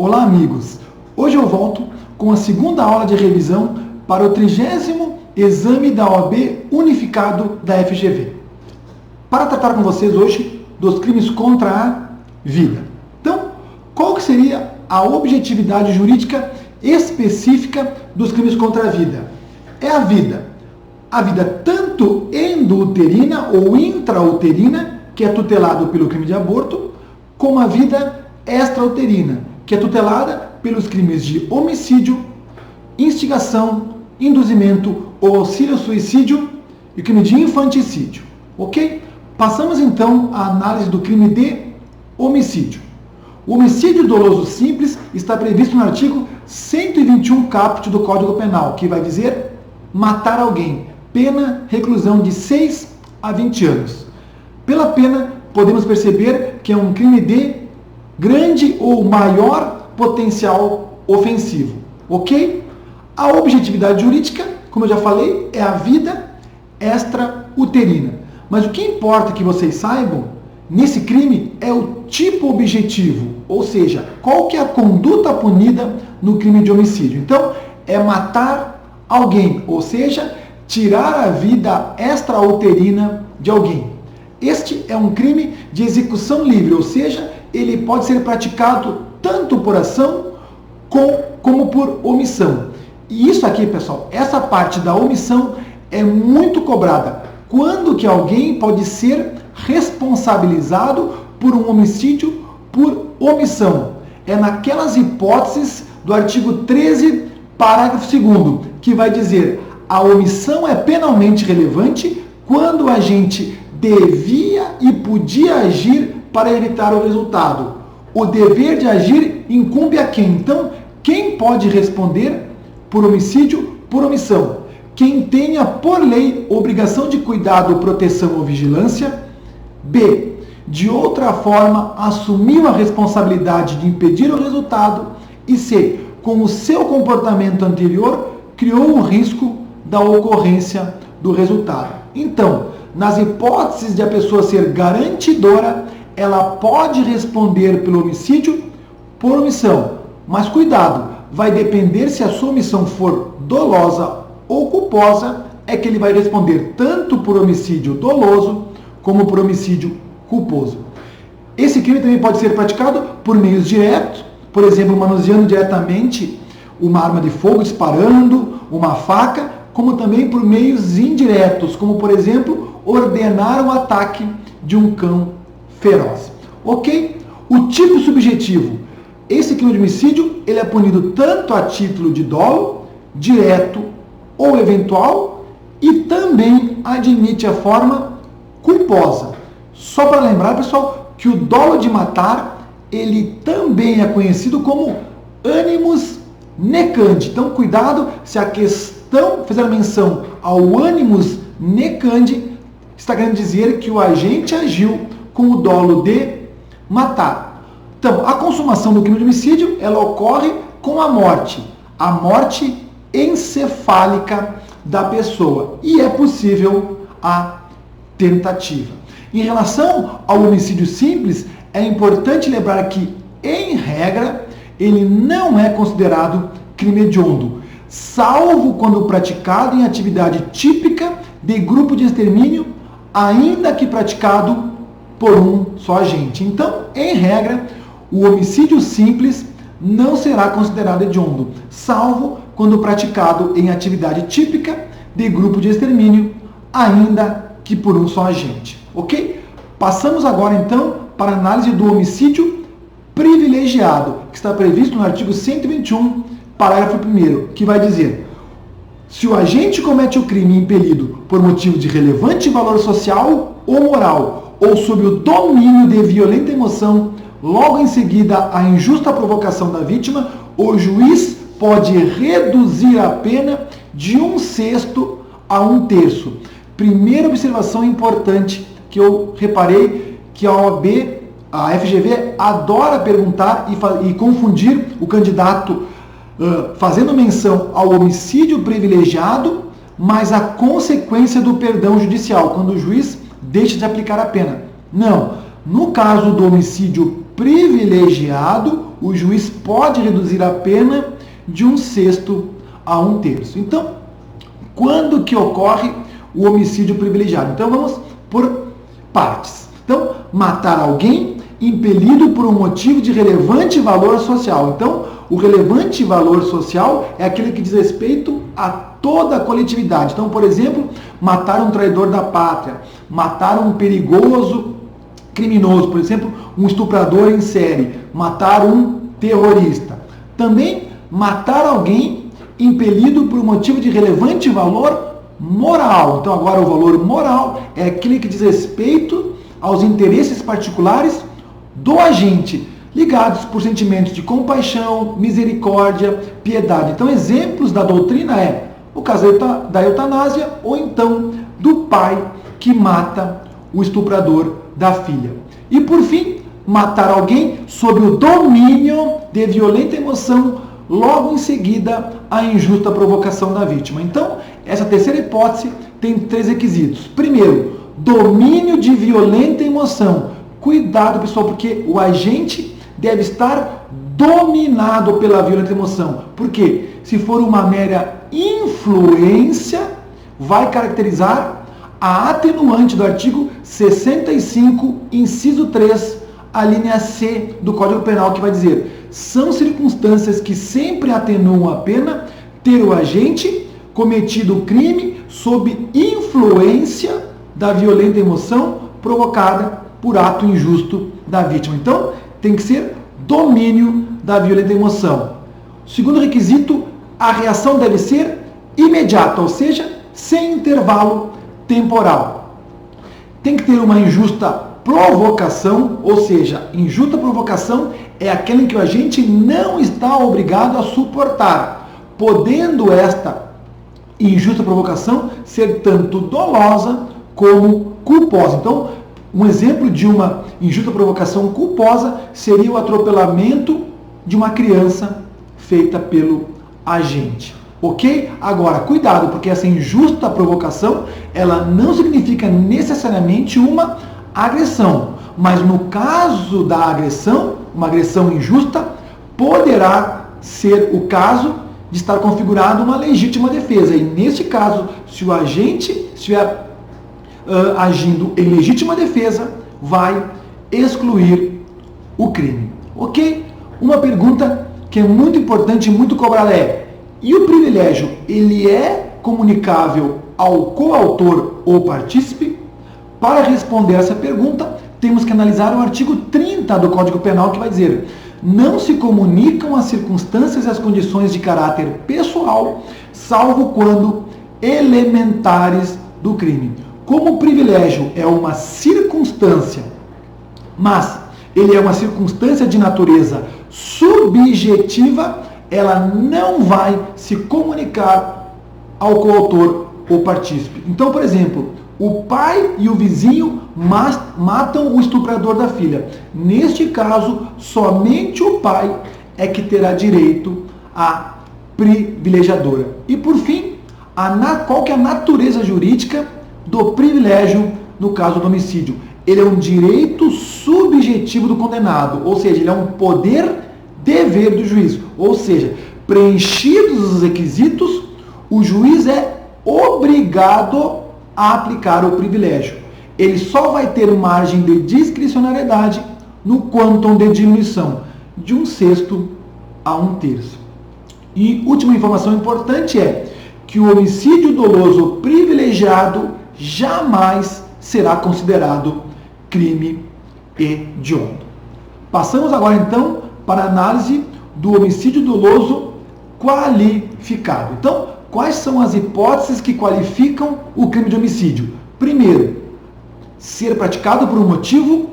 Olá, amigos! Hoje eu volto com a segunda aula de revisão para o 30º exame da OAB unificado da FGV. Para tratar com vocês hoje dos crimes contra a vida. Então, qual que seria a objetividade jurídica específica dos crimes contra a vida? É a vida tanto endouterina ou intrauterina, que é tutelado pelo crime de aborto, como a vida extrauterina, que é tutelada pelos crimes de homicídio, instigação, induzimento ou auxílio ao suicídio e o crime de infanticídio. Ok? Passamos então à análise do crime de homicídio. O homicídio doloso simples está previsto no artigo 121 caput do Código Penal, que vai dizer matar alguém, pena reclusão de 6 a 20 anos. Pela pena, podemos perceber que é um crime de grande ou maior potencial ofensivo. Ok? A objetividade jurídica, como eu já falei, é a vida extrauterina. Mas o que importa que vocês saibam nesse crime é o tipo objetivo, ou seja, qual que é a conduta punida no crime de homicídio. Então, é matar alguém, ou seja, tirar a vida extrauterina de alguém. Este é um crime de execução livre, ou seja, ele pode ser praticado tanto por ação como por omissão. E isso aqui, pessoal, essa parte da omissão é muito cobrada. Quando que alguém pode ser responsabilizado por um homicídio por omissão? É naquelas hipóteses do artigo 13, parágrafo 2º, que vai dizer: a omissão é penalmente relevante quando o agente devia e podia agir para evitar o resultado. O dever de agir incumbe a quem? Então, quem pode responder por homicídio por omissão? Quem tenha por lei obrigação de cuidado, proteção ou vigilância. B. De outra forma, assumiu a responsabilidade de impedir o resultado. E C. Com o seu comportamento anterior, criou o risco da ocorrência do resultado. Então, nas hipóteses de a pessoa ser garantidora, ela pode responder pelo homicídio por omissão. Mas cuidado, vai depender se a sua omissão for dolosa ou culposa, é que ele vai responder tanto por homicídio doloso como por homicídio culposo. Esse crime também pode ser praticado por meios diretos, por exemplo, manuseando diretamente uma arma de fogo, disparando uma faca, como também por meios indiretos, como por exemplo, ordenar o ataque de um cão feroz. Ok? O tipo subjetivo. Esse crime de homicídio ele é punido tanto a título de dolo, direto ou eventual, e também admite a forma culposa. Só para lembrar, pessoal, que o dolo de matar, ele também é conhecido como animus necandi. Então, cuidado se a questão fizer menção ao animus necandi, está querendo dizer que o agente agiu com o dolo de matar. Então, a consumação do crime de homicídio, ela ocorre com a morte encefálica da pessoa, e é possível a tentativa. Em relação ao homicídio simples, é importante lembrar que, em regra, ele não é considerado crime hediondo, salvo quando praticado em atividade típica de grupo de extermínio, ainda que praticado por um só agente. Então, em regra, o homicídio simples não será considerado hediondo, salvo quando praticado em atividade típica de grupo de extermínio, ainda que por um só agente. Ok? Passamos agora, então, para a análise do homicídio privilegiado, que está previsto no artigo 121, parágrafo 1º, que vai dizer: se o agente comete o crime impelido por motivo de relevante valor social ou moral, ou sob o domínio de violenta emoção, logo em seguida à injusta provocação da vítima, o juiz pode reduzir a pena de 1/6 a 1/3. Primeira observação importante que eu reparei, que a OAB, a FGV, adora perguntar e confundir o candidato fazendo menção ao homicídio privilegiado, mas a consequência do perdão judicial, quando o juiz deixa de aplicar a pena. Não. No caso do homicídio privilegiado, o juiz pode reduzir a pena de 1/6 a 1/3. Então, quando que ocorre o homicídio privilegiado? Então, vamos por partes. Então, matar alguém impelido por um motivo de relevante valor social. Então, o relevante valor social é aquele que diz respeito a toda a coletividade. Então, por exemplo, matar um traidor da pátria, matar um perigoso criminoso, por exemplo, um estuprador em série, matar um terrorista. Também matar alguém impelido por um motivo de relevante valor moral. Então, agora o valor moral é aquele que diz respeito aos interesses particulares do agente, ligados por sentimentos de compaixão, misericórdia, piedade. Então, exemplos da doutrina é o caso da eutanásia ou então do pai que mata o estuprador da filha. E, por fim, matar alguém sob o domínio de violenta emoção, logo em seguida a injusta provocação da vítima. Então, essa terceira hipótese tem 3 requisitos. Primeiro, domínio de violenta emoção. Cuidado, pessoal, porque o agente deve estar dominado pela violenta emoção. Por quê? Se for uma mera influência, vai caracterizar a atenuante do artigo 65, inciso 3, a linha C do Código Penal, que vai dizer: são circunstâncias que sempre atenuam a pena ter o agente cometido o crime sob influência da violenta emoção provocada por ato injusto da vítima. Então, tem que ser domínio da violenta emoção. Segundo requisito, a reação deve ser imediata, ou seja, sem intervalo temporal. Tem que ter uma injusta provocação, ou seja, injusta provocação é aquela em que o agente não está obrigado a suportar, podendo esta injusta provocação ser tanto dolosa como culposa. Então, um exemplo de uma injusta provocação culposa seria o atropelamento de uma criança feita pelo agente. Ok? Agora, cuidado, porque essa injusta provocação, ela não significa necessariamente uma agressão. Mas no caso da agressão, uma agressão injusta, poderá ser o caso de estar configurada uma legítima defesa. E neste caso, se o agente estiver agindo em legítima defesa, vai excluir o crime. Ok? Uma pergunta que é muito importante e muito cobrada é: e o privilégio, ele é comunicável ao coautor ou partícipe? Para responder essa pergunta, temos que analisar o artigo 30 do Código Penal, que vai dizer: não se comunicam as circunstâncias e as condições de caráter pessoal, salvo quando elementares do crime. Como o privilégio é uma circunstância, mas ele é uma circunstância de natureza subjetiva, ela não vai se comunicar ao coautor ou partícipe. Então, por exemplo, o pai e o vizinho matam o estuprador da filha. Neste caso, somente o pai é que terá direito à privilegiadora. E por fim, qual que é a natureza jurídica do privilégio no caso do homicídio? Ele é um direito subjetivo do condenado, ou seja, ele é um poder-dever do juiz. Ou seja, preenchidos os requisitos, o juiz é obrigado a aplicar o privilégio. Ele só vai ter margem de discricionariedade no quantum de diminuição, de 1/6 a 1/3. E última informação importante é que o homicídio doloso privilegiado jamais será considerado crime hediondo. Passamos agora então para a análise do homicídio doloso qualificado. Então, quais são as hipóteses que qualificam o crime de homicídio? Primeiro, ser praticado por um motivo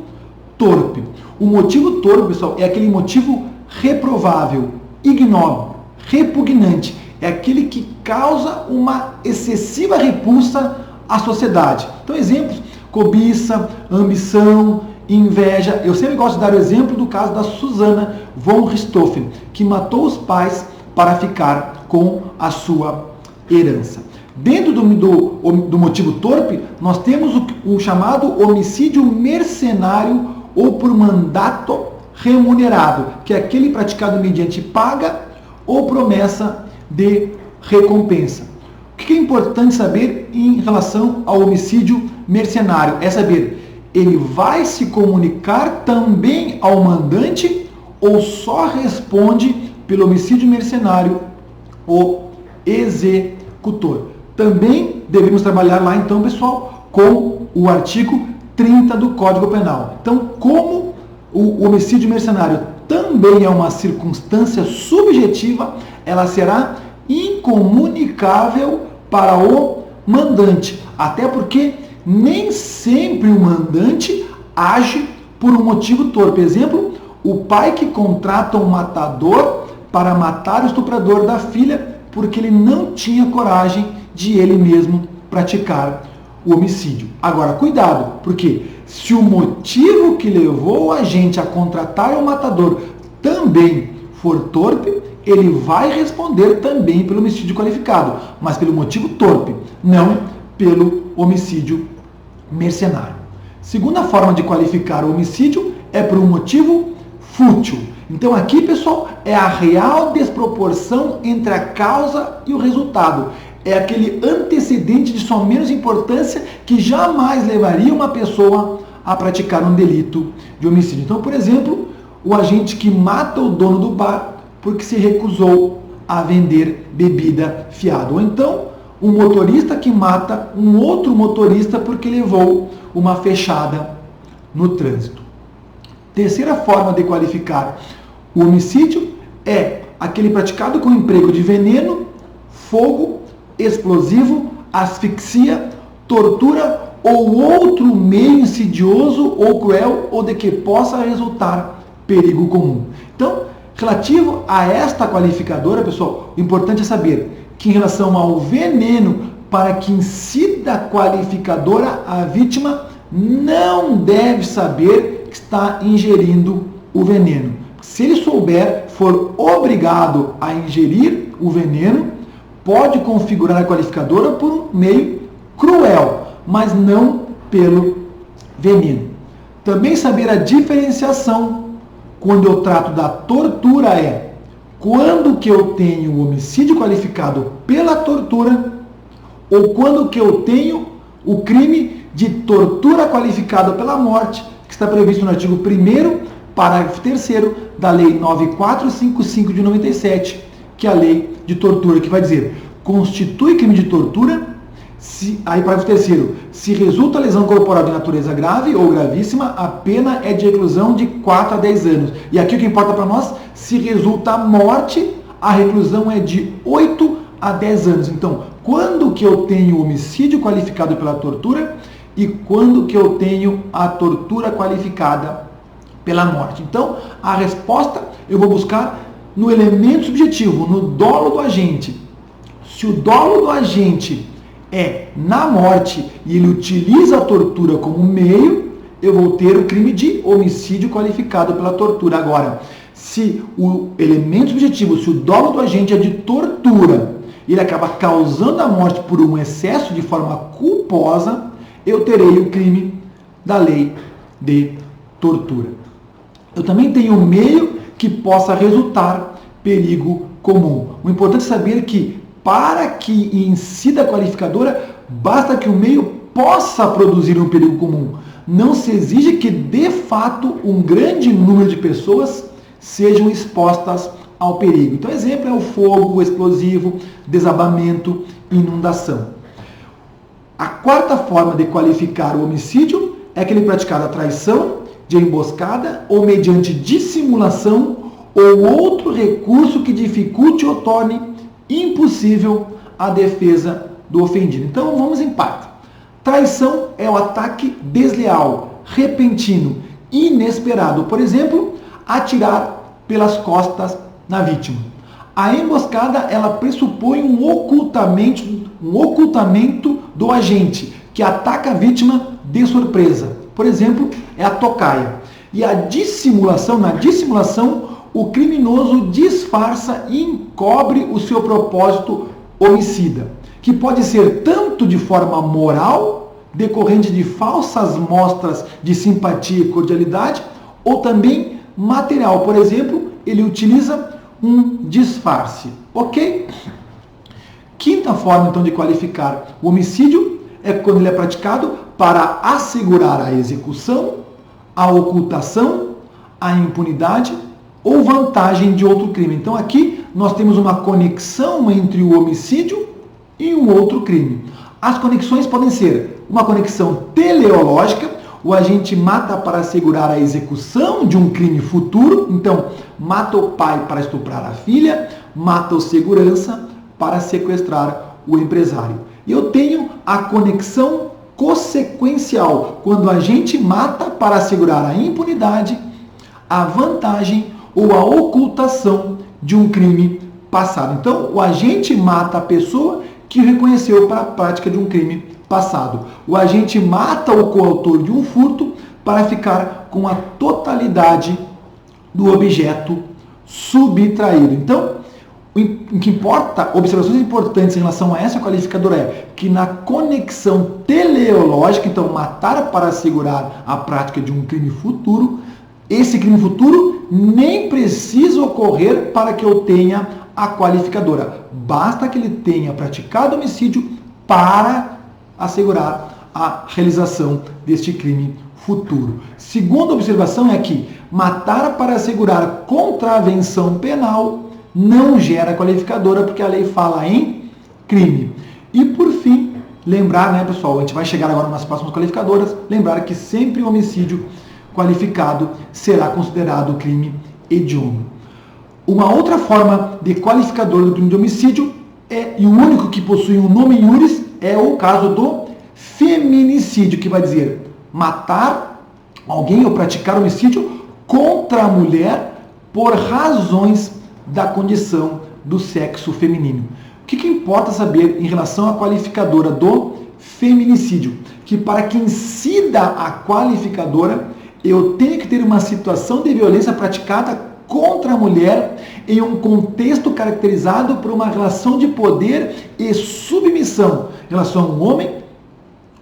torpe. O motivo torpe, pessoal, é aquele motivo reprovável, ignóbil, repugnante. É aquele que causa uma excessiva repulsa à sociedade. Então, exemplos: cobiça, ambição, inveja. Eu sempre gosto de dar o exemplo do caso da Susana von Richthofen, que matou os pais para ficar com a sua herança. Dentro do motivo torpe, nós temos o chamado homicídio mercenário ou por mandato remunerado, que é aquele praticado mediante paga ou promessa de recompensa. O que é importante saber em relação ao homicídio mercenário? É saber, ele vai se comunicar também ao mandante ou só responde pelo homicídio mercenário o executor? Também devemos trabalhar lá, então, pessoal, com o artigo 30 do Código Penal. Então, como o homicídio mercenário também é uma circunstância subjetiva, ela será incomunicável para o mandante. Até porque nem sempre o mandante age por um motivo torpe. Exemplo, o pai que contrata um matador para matar o estuprador da filha porque ele não tinha coragem de ele mesmo praticar o homicídio. Agora, cuidado, porque se o motivo que levou a gente a contratar um matador também for torpe, ele vai responder também pelo homicídio qualificado, mas pelo motivo torpe, não pelo homicídio mercenário. Segunda forma de qualificar o homicídio é por um motivo fútil. Então aqui, pessoal, é a real desproporção entre a causa e o resultado. É aquele antecedente de só menos importância que jamais levaria uma pessoa a praticar um delito de homicídio. Então, por exemplo, o agente que mata o dono do bar porque se recusou a vender bebida fiada. Ou então, um motorista que mata um outro motorista porque levou uma fechada no trânsito. Terceira forma de qualificar o homicídio é aquele praticado com emprego de veneno, fogo, explosivo, asfixia, tortura ou outro meio insidioso ou cruel ou de que possa resultar perigo comum. Então, relativo a esta qualificadora, pessoal, o importante é saber que em relação ao veneno, para que incida a qualificadora, a vítima não deve saber que está ingerindo o veneno. Se ele souber, for obrigado a ingerir o veneno, pode configurar a qualificadora por um meio cruel, mas não pelo veneno. Também saber a diferenciação quando eu trato da tortura é quando que eu tenho o homicídio qualificado pela tortura ou quando que eu tenho o crime de tortura qualificado pela morte, que está previsto no artigo 1º, parágrafo 3º da Lei 9455 de 97, que é a lei de tortura, que vai dizer, constitui crime de tortura, aí parágrafo 3º, se resulta lesão corporal de natureza grave ou gravíssima, a pena é de reclusão de 4 a 10 anos. E aqui o que importa para nós, se resulta a morte, a reclusão é de 8 a 10 anos. Então, quando que eu tenho homicídio qualificado pela tortura e quando que eu tenho a tortura qualificada pela morte? Então, a resposta eu vou buscar no elemento subjetivo, no dolo do agente. Se o dolo do agente é na morte e ele utiliza a tortura como meio, eu vou ter o crime de homicídio qualificado pela tortura. Agora, se o elemento subjetivo, se o dolo do agente é de tortura, ele acaba causando a morte por um excesso de forma culposa, eu terei o crime da lei de tortura. Eu também tenho um meio que possa resultar perigo comum. O importante é saber que, para que incida a qualificadora, basta que o meio possa produzir um perigo comum. Não se exige que, de fato, um grande número de pessoas sejam expostas ao perigo. Então, exemplo é o fogo, o explosivo, desabamento, inundação. A quarta forma de qualificar o homicídio é aquele praticado a traição, de emboscada ou mediante dissimulação ou outro recurso que dificulte ou torne impossível a defesa do ofendido. Então, vamos em parte. Traição é o ataque desleal, repentino, inesperado. Por exemplo, atirar pelas costas na vítima. A emboscada, ela pressupõe um ocultamento do agente, que ataca a vítima de surpresa. Por exemplo, é a tocaia. E a dissimulação, na dissimulação, o criminoso disfarça e encobre o seu propósito homicida, que pode ser tanto de forma moral, decorrente de falsas mostras de simpatia e cordialidade, ou também material. Por exemplo, ele utiliza um disfarce. Ok? Quinta forma, então, de qualificar o homicídio é quando ele é praticado para assegurar a execução, a ocultação, a impunidade ou vantagem de outro crime. Então, aqui nós temos uma conexão entre o homicídio e um outro crime. As conexões podem ser uma conexão teleológica, o agente mata para assegurar a execução de um crime futuro, então mata o pai para estuprar a filha, mata o segurança para sequestrar o empresário. E eu tenho a conexão consequencial, quando o agente mata para assegurar a impunidade, a vantagem ou a ocultação de um crime passado. Então, o agente mata a pessoa que reconheceu para a prática de um crime passado. O agente mata o coautor de um furto para ficar com a totalidade do objeto subtraído. Então, o que importa, observações importantes em relação a essa qualificadora é que na conexão teleológica, então matar para assegurar a prática de um crime futuro, esse crime futuro nem precisa ocorrer para que eu tenha a qualificadora. Basta que ele tenha praticado homicídio para assegurar a realização deste crime futuro. Segunda observação é que matar para assegurar contravenção penal não gera qualificadora, porque a lei fala em crime. E por fim, lembrar, né, pessoal, a gente vai chegar agora nas próximas qualificadoras, lembrar que sempre o homicídio qualificado será considerado crime hediondo. Uma outra forma de qualificador do crime de homicídio e o único que possui um nome iuris é o caso do feminicídio, que vai dizer matar alguém ou praticar homicídio contra a mulher por razões da condição do sexo feminino. O que importa saber em relação à qualificadora do feminicídio? Que para que incida a qualificadora, eu tenho que ter uma situação de violência praticada contra a mulher em um contexto caracterizado por uma relação de poder e submissão em relação a um homem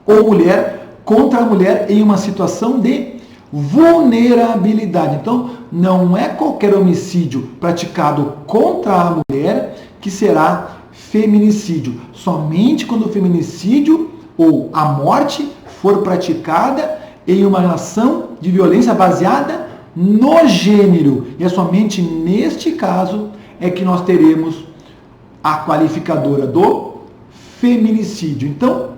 ou mulher contra a mulher em uma situação de vulnerabilidade. Então, não é qualquer homicídio praticado contra a mulher que será feminicídio. Somente quando o feminicídio ou a morte for praticada em uma relação de violência baseada no gênero. E é somente neste caso é que nós teremos a qualificadora do feminicídio. Então,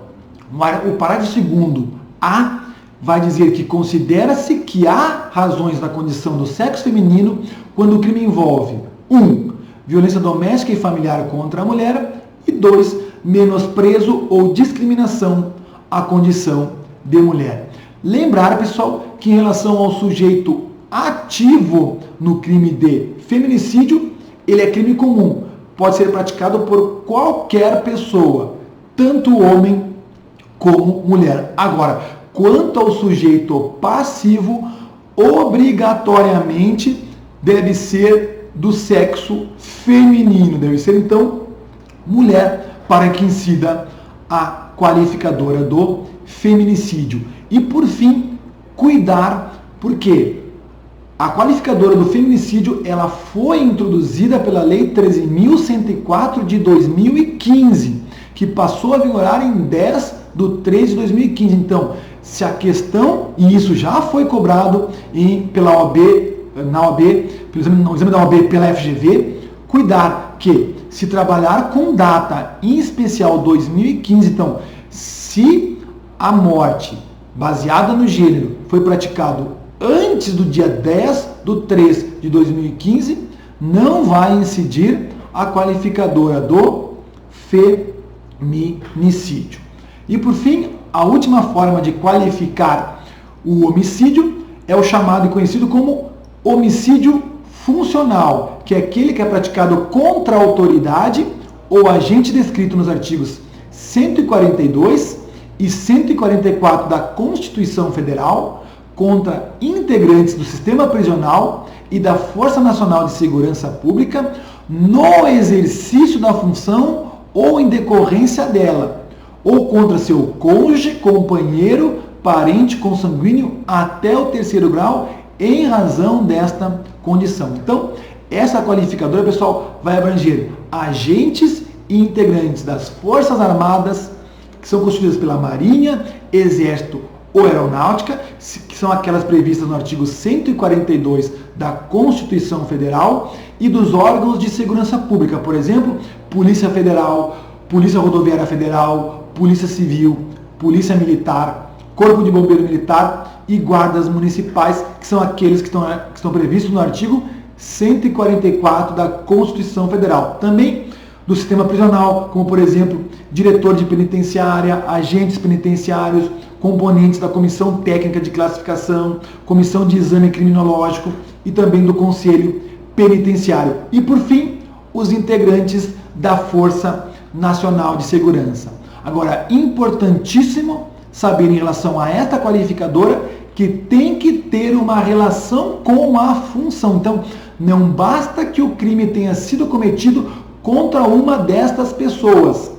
o parágrafo 2º A vai dizer que considera-se que há razões da condição do sexo feminino quando o crime envolve 1. Violência doméstica e familiar contra a mulher e 2. Menosprezo ou discriminação à condição de mulher. Lembrar, pessoal, que em relação ao sujeito ativo no crime de feminicídio, ele é crime comum. Pode ser praticado por qualquer pessoa, tanto homem como mulher. Agora, quanto ao sujeito passivo, obrigatoriamente deve ser do sexo feminino. Deve ser, então, mulher, para que incida a qualificadora do feminicídio. E, por fim, cuidar, porque a qualificadora do feminicídio ela foi introduzida pela Lei 13.104 de 2015, que passou a vigorar em 10/3 de 2015. Então, se a questão, e isso já foi cobrado pela OAB, no exame da OAB pela FGV, cuidar que se trabalhar com data, em especial 2015, então, se a morte baseada no gênero foi praticado antes do dia 10/3 de 2015, não vai incidir a qualificadora do feminicídio. E por fim, a última forma de qualificar o homicídio é o chamado e conhecido como homicídio funcional, que é aquele que é praticado contra a autoridade ou agente descrito nos artigos 142 e 144 da Constituição Federal, contra integrantes do sistema prisional e da Força Nacional de Segurança Pública no exercício da função ou em decorrência dela, ou contra seu cônjuge, companheiro, parente consanguíneo até o 3º grau em razão desta condição. Então, essa qualificadora, pessoal, vai abranger agentes e integrantes das Forças Armadas, que são constituídas pela Marinha, Exército ou Aeronáutica, que são aquelas previstas no artigo 142 da Constituição Federal, e dos órgãos de segurança pública, por exemplo, Polícia Federal, Polícia Rodoviária Federal, Polícia Civil, Polícia Militar, Corpo de Bombeiro Militar e guardas municipais, que são aqueles que estão previstos no artigo 144 da Constituição Federal. Também do sistema prisional, como por exemplo, diretor de penitenciária, agentes penitenciários, componentes da Comissão Técnica de Classificação, Comissão de Exame Criminológico e também do Conselho Penitenciário. E por fim, os integrantes da Força Nacional de Segurança. Agora, importantíssimo saber em relação a esta qualificadora que tem que ter uma relação com a função. Então, não basta que o crime tenha sido cometido contra uma destas pessoas.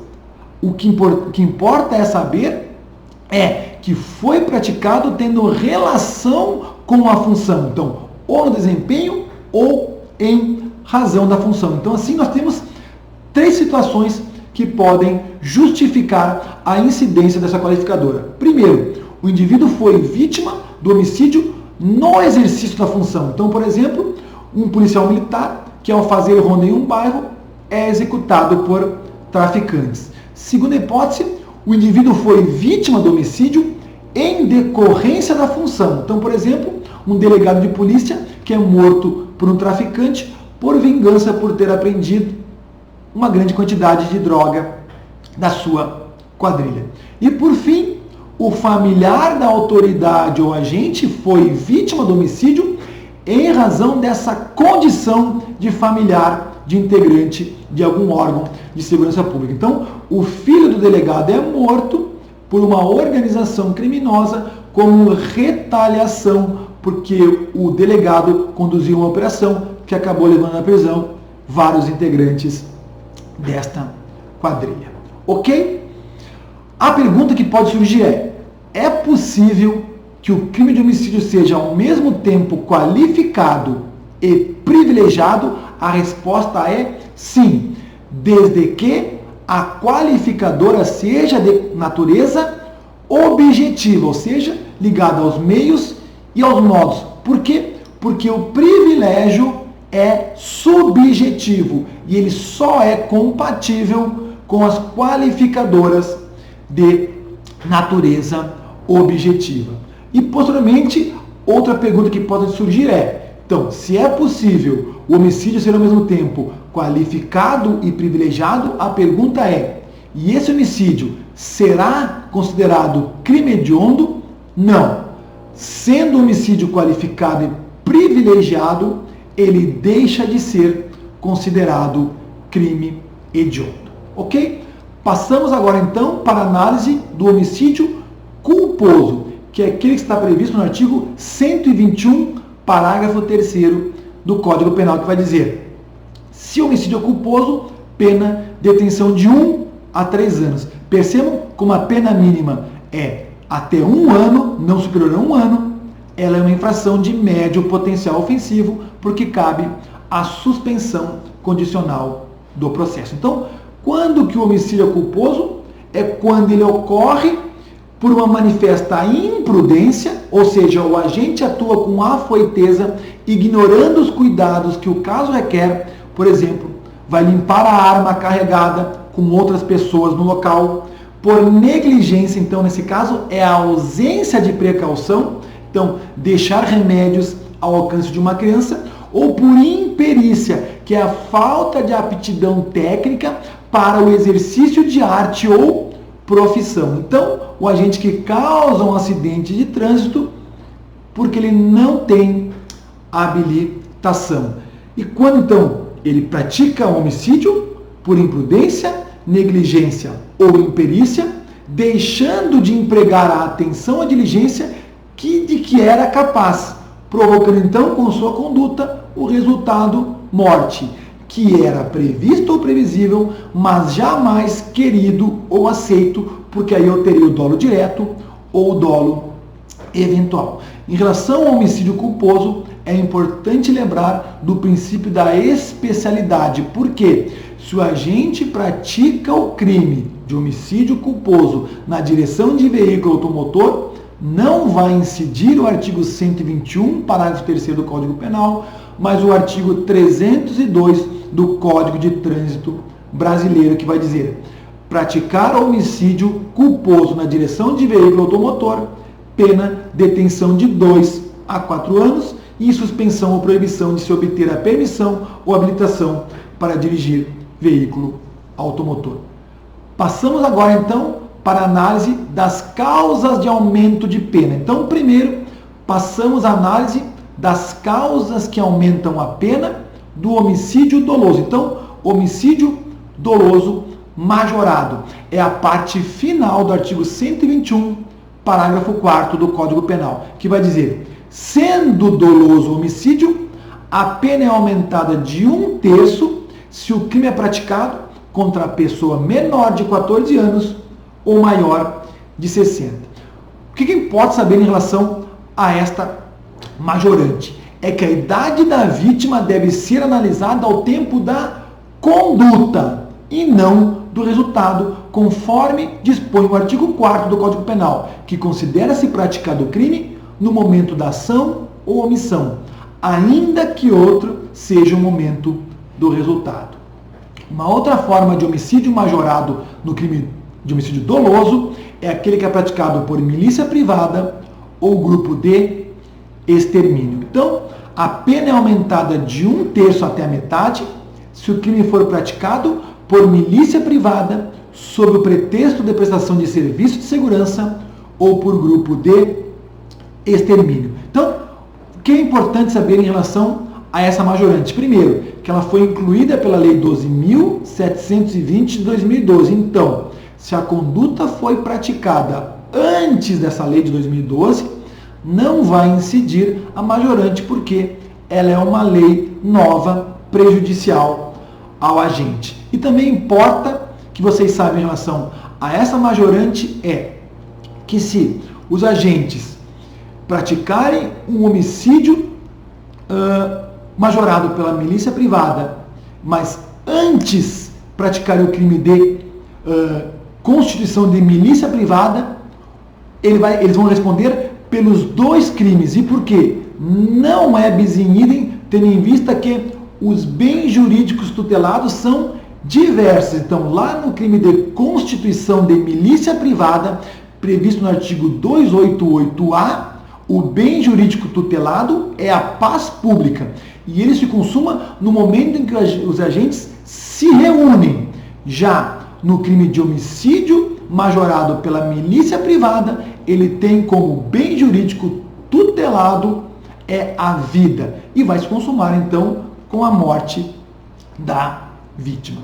O que importa é saber que foi praticado tendo relação com a função. Então, ou no desempenho ou em razão da função. Então, assim, nós temos 3 situações que podem justificar a incidência dessa qualificadora. Primeiro, o indivíduo foi vítima do homicídio no exercício da função. Então, por exemplo, um policial militar que, ao fazer ronda em um bairro, é executado por traficantes. Segunda hipótese, o indivíduo foi vítima do homicídio em decorrência da função. Então, por exemplo, um delegado de polícia que é morto por um traficante por vingança por ter apreendido uma grande quantidade de droga da sua quadrilha. E por fim, o familiar da autoridade ou agente foi vítima do homicídio em razão dessa condição de familiar, de integrante de algum órgão de segurança pública. Então, o filho do delegado é morto por uma organização criminosa como retaliação, porque o delegado conduziu uma operação que acabou levando à prisão vários integrantes desta quadrilha. Ok? A pergunta que pode surgir é possível que o crime de homicídio seja ao mesmo tempo qualificado e privilegiado? A resposta é sim, desde que a qualificadora seja de natureza objetiva, ou seja, ligada aos meios e aos modos. Por quê? Porque o privilégio é subjetivo e ele só é compatível com as qualificadoras de natureza objetiva. E, posteriormente, outra pergunta que pode surgir então, se é possível o homicídio ser ao mesmo tempo qualificado e privilegiado, a pergunta e esse homicídio será considerado crime hediondo? Não. Sendo homicídio qualificado e privilegiado, ele deixa de ser considerado crime hediondo. Ok? Passamos agora então para a análise do homicídio culposo, que é aquele que está previsto no artigo 121, parágrafo 3º do Código Penal, que vai dizer: se o homicídio é culposo, pena detenção de 1 a 3 anos. Percebam como a pena mínima é até 1 ano, não superior a 1 ano. Ela é uma infração de médio potencial ofensivo, porque cabe a suspensão condicional do processo. Então, quando que o homicídio é culposo? É quando ele ocorre por uma manifesta imprudência, ou seja, o agente atua com afoiteza, ignorando os cuidados que o caso requer. Por exemplo, vai limpar a arma carregada com outras pessoas no local. Por negligência, então, nesse caso, é a ausência de precaução. Então, deixar remédios ao alcance de uma criança. Ou por imperícia, que é a falta de aptidão técnica para o exercício de arte ou profissão. Então, o agente que causa um acidente de trânsito porque ele não tem habilitação. E quando, então, ele pratica um homicídio por imprudência, negligência ou imperícia, deixando de empregar a atenção à diligência de que era capaz, provocando, então, com sua conduta, o resultado morte, que era previsto ou previsível, mas jamais querido ou aceito, porque aí eu teria o dolo direto ou o dolo eventual. Em relação ao homicídio culposo, é importante lembrar do princípio da especialidade. Por quê? Se o agente pratica o crime de homicídio culposo na direção de veículo automotor, não vai incidir o artigo 121, parágrafo 3º do Código Penal, mas o artigo 302 do Código de Trânsito Brasileiro, que vai dizer: praticar homicídio culposo na direção de veículo automotor, pena detenção de 2 a 4 anos e suspensão ou proibição de se obter a permissão ou habilitação para dirigir veículo automotor. Passamos agora, então, para a análise das causas de aumento de pena. Então, primeiro, passamos a análise das causas que aumentam a pena do homicídio doloso. Então, homicídio doloso majorado é a parte final do artigo 121, parágrafo 4º do Código Penal, que vai dizer: sendo doloso o homicídio, a pena é aumentada de 1/3 se o crime é praticado contra a pessoa menor de 14 anos ou maior de 60. O que importa saber em relação a esta majorante? É que a idade da vítima deve ser analisada ao tempo da conduta e não do resultado, conforme dispõe o artigo 4º do Código Penal, que considera-se praticado o crime no momento da ação ou omissão, ainda que outro seja o momento do resultado. Uma outra forma de homicídio majorado no crime de homicídio doloso é aquele que é praticado por milícia privada ou grupo de extermínio. Então, a pena é aumentada de 1/3 até a metade se o crime for praticado por milícia privada sob o pretexto de prestação de serviço de segurança ou por grupo de extermínio. Então, o que é importante saber em relação a essa majorante? Primeiro, que ela foi incluída pela Lei 12.720 de 2012. Então, se a conduta foi praticada antes dessa lei de 2012, não vai incidir a majorante, porque ela é uma lei nova, prejudicial ao agente. E também importa que vocês saibam em relação a essa majorante é que se os agentes praticarem um homicídio majorado pela milícia privada, mas antes praticarem o crime de constituição de milícia privada, eles vão responder pelos 2 crimes. E por quê? Não é bis in idem, tendo em vista que os bens jurídicos tutelados são diversos. Então, lá no crime de constituição de milícia privada, previsto no artigo 288-A, o bem jurídico tutelado é a paz pública. E ele se consuma no momento em que os agentes se reúnem. Já no crime de homicídio majorado pela milícia privada, ele tem como bem jurídico tutelado é a vida. E vai se consumar, então, com a morte da vítima.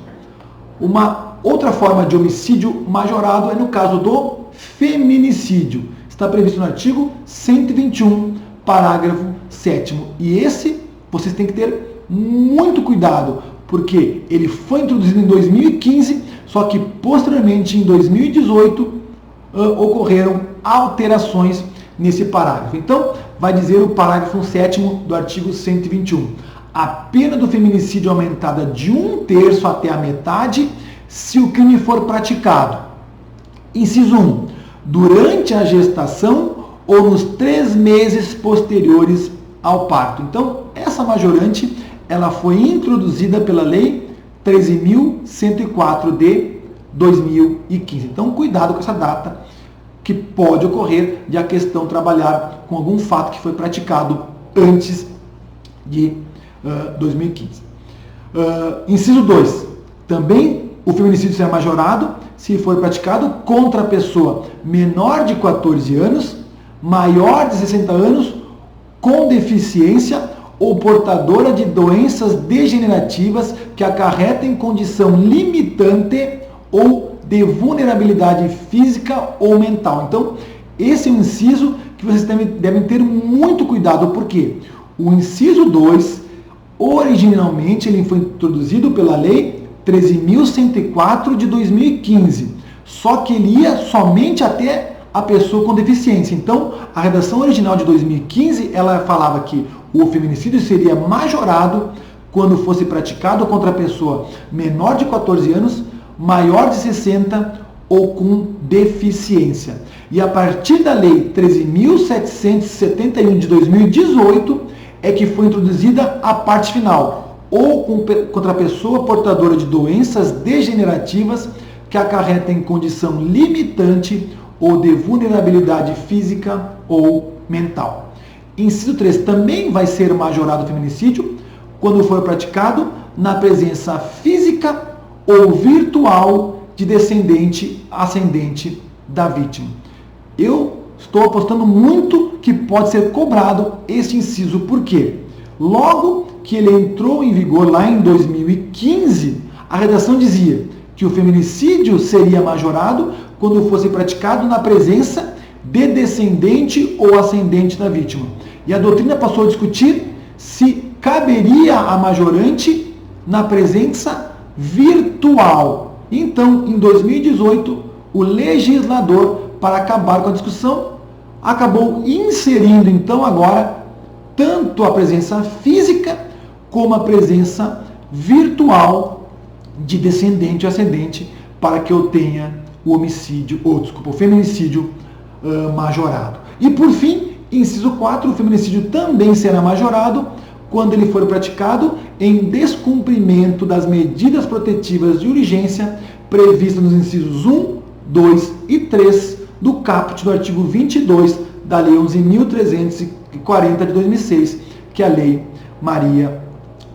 Uma outra forma de homicídio majorado é no caso do feminicídio. Está previsto no artigo 121, parágrafo 7º. E esse vocês têm que ter muito cuidado, porque ele foi introduzido em 2015, só que posteriormente, em 2018, ocorreram alterações nesse parágrafo. Então, vai dizer o parágrafo 7º do artigo 121. A pena do feminicídio é aumentada de 1/3 até a metade se o crime for praticado. Inciso 1. Durante a gestação ou nos 3 meses posteriores ao parto. Então, essa majorante, ela foi introduzida pela Lei 13.104 de 2015. Então, cuidado com essa data, que pode ocorrer de a questão trabalhar com algum fato que foi praticado antes de 2015. Inciso 2. Também o feminicídio será majorado se for praticado contra a pessoa menor de 14 anos, maior de 60 anos, com deficiência ou portadora de doenças degenerativas que acarretem condição limitante ou de vulnerabilidade física ou mental. Então, esse é um inciso que vocês devem ter muito cuidado, porque o inciso 2, originalmente, ele foi introduzido pela Lei 13.104 de 2015, só que ele ia somente até a pessoa com deficiência. Então, a redação original de 2015, ela falava que o feminicídio seria majorado quando fosse praticado contra a pessoa menor de 14 anos, maior de 60 ou com deficiência. E a partir da Lei 13.771 de 2018 é que foi introduzida a parte final, ou contra a pessoa portadora de doenças degenerativas que acarretem condição limitante ou de vulnerabilidade física ou mental. Inciso 3, também vai ser majorado o feminicídio quando for praticado na presença física ou virtual de descendente ascendente da vítima. Eu estou apostando muito que pode ser cobrado esse inciso, porque logo que ele entrou em vigor lá em 2015, a redação dizia que o feminicídio seria majorado quando fosse praticado na presença de descendente ou ascendente da vítima. E a doutrina passou a discutir se caberia a majorante na presença virtual. Então, em 2018, o legislador, para acabar com a discussão, acabou inserindo, então, agora, tanto a presença física como a presença virtual de descendente ou ascendente, para que eu tenha o feminicídio majorado. E, por fim, inciso 4, o feminicídio também será majorado quando ele for praticado em descumprimento das medidas protetivas de urgência previstas nos incisos 1, 2 e 3 do caput do artigo 22 da Lei 11.340 de 2006, que é a Lei Maria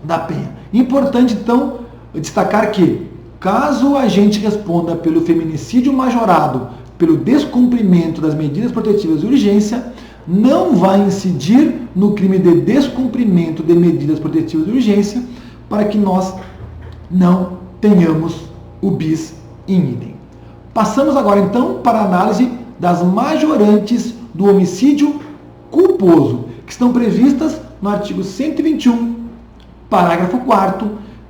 da Penha. Importante, então, destacar que, caso o agente responda pelo feminicídio majorado pelo descumprimento das medidas protetivas de urgência, não vai incidir no crime de descumprimento de medidas protetivas de urgência, para que nós não tenhamos o bis in idem. Passamos agora, então, para a análise das majorantes do homicídio culposo, que estão previstas no artigo 121, parágrafo 4º,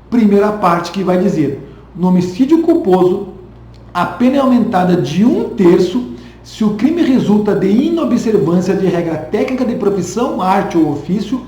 primeira parte, que vai dizer: no homicídio culposo, a pena é aumentada de 1/3 se o crime resulta de inobservância de regra técnica de profissão, arte ou ofício,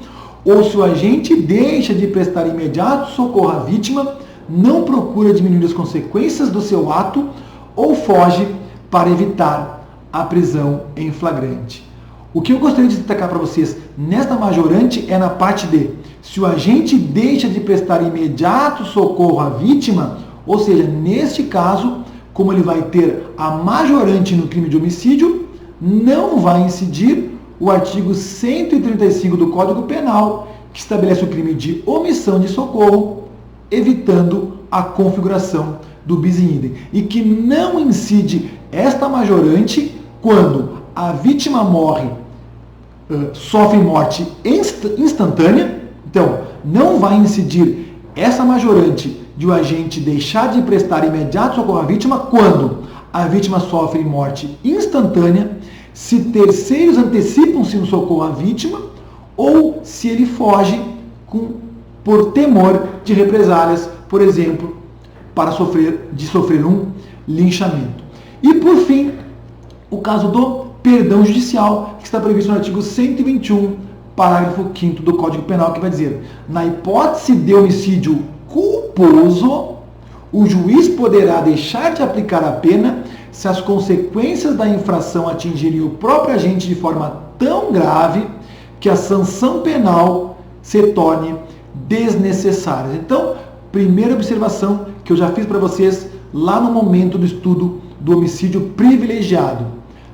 ou se o agente deixa de prestar imediato socorro à vítima, não procura diminuir as consequências do seu ato ou foge para evitar a prisão em flagrante. O que eu gostaria de destacar para vocês nesta majorante é na parte de se o agente deixa de prestar imediato socorro à vítima, ou seja, neste caso, como ele vai ter a majorante no crime de homicídio, não vai incidir o artigo 135 do Código Penal, que estabelece o crime de omissão de socorro, evitando a configuração do bis in idem. E que não incide esta majorante quando a vítima sofre morte instantânea. Então, não vai incidir essa majorante de o agente deixar de prestar imediato socorro à vítima quando a vítima sofre morte instantânea, se terceiros antecipam-se no socorro à vítima ou se ele foge por temor de represálias, por exemplo, de sofrer um linchamento. E, por fim, o caso do perdão judicial, que está previsto no artigo 121, parágrafo 5º do Código Penal, que vai dizer: na hipótese de homicídio culposo, o juiz poderá deixar de aplicar a pena se as consequências da infração atingirem o próprio agente de forma tão grave que a sanção penal se torne desnecessária. Então, primeira observação que eu já fiz para vocês lá no momento do estudo do homicídio privilegiado.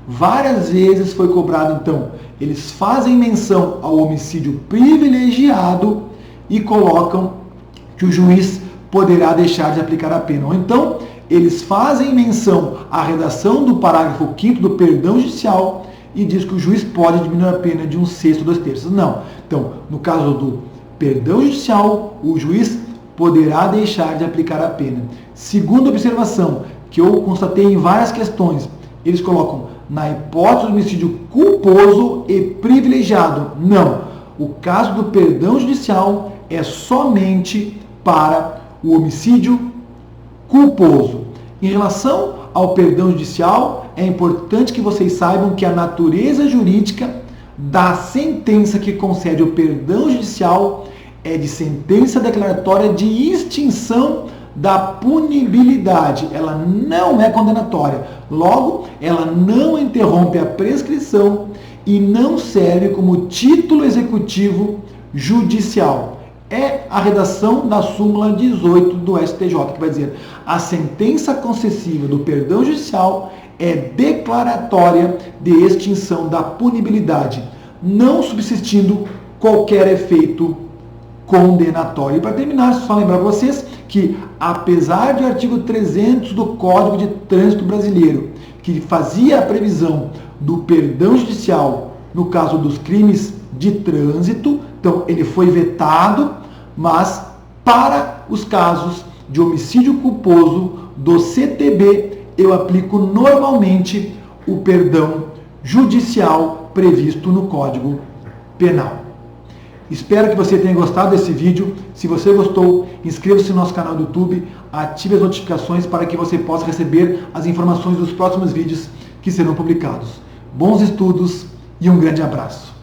Várias vezes foi cobrado, então, eles fazem menção ao homicídio privilegiado e colocam que o juiz poderá deixar de aplicar a pena. Ou então, eles fazem menção à redação do parágrafo 5º do perdão judicial e diz que o juiz pode diminuir a pena de 1/6 ou 2/3. Não. Então, no caso do perdão judicial, o juiz poderá deixar de aplicar a pena. Segunda observação, que eu constatei em várias questões, eles colocam na hipótese do homicídio culposo e privilegiado. Não. O caso do perdão judicial é somente para o homicídio culposo. Em relação ao perdão judicial, é importante que vocês saibam que a natureza jurídica da sentença que concede o perdão judicial é de sentença declaratória de extinção da punibilidade. Ela não é condenatória. Logo, ela não interrompe a prescrição e não serve como título executivo judicial. É a redação da súmula 18 do STJ, que vai dizer: a sentença concessiva do perdão judicial é declaratória de extinção da punibilidade, não subsistindo qualquer efeito condenatório. E para terminar, só lembrar para vocês que, apesar de artigo 300 do Código de Trânsito Brasileiro, que fazia a previsão do perdão judicial no caso dos crimes de trânsito, então ele foi vetado, mas para os casos de homicídio culposo do CTB, eu aplico normalmente o perdão judicial previsto no Código Penal. Espero que você tenha gostado desse vídeo. Se você gostou, inscreva-se no nosso canal do YouTube, ative as notificações para que você possa receber as informações dos próximos vídeos que serão publicados. Bons estudos e um grande abraço.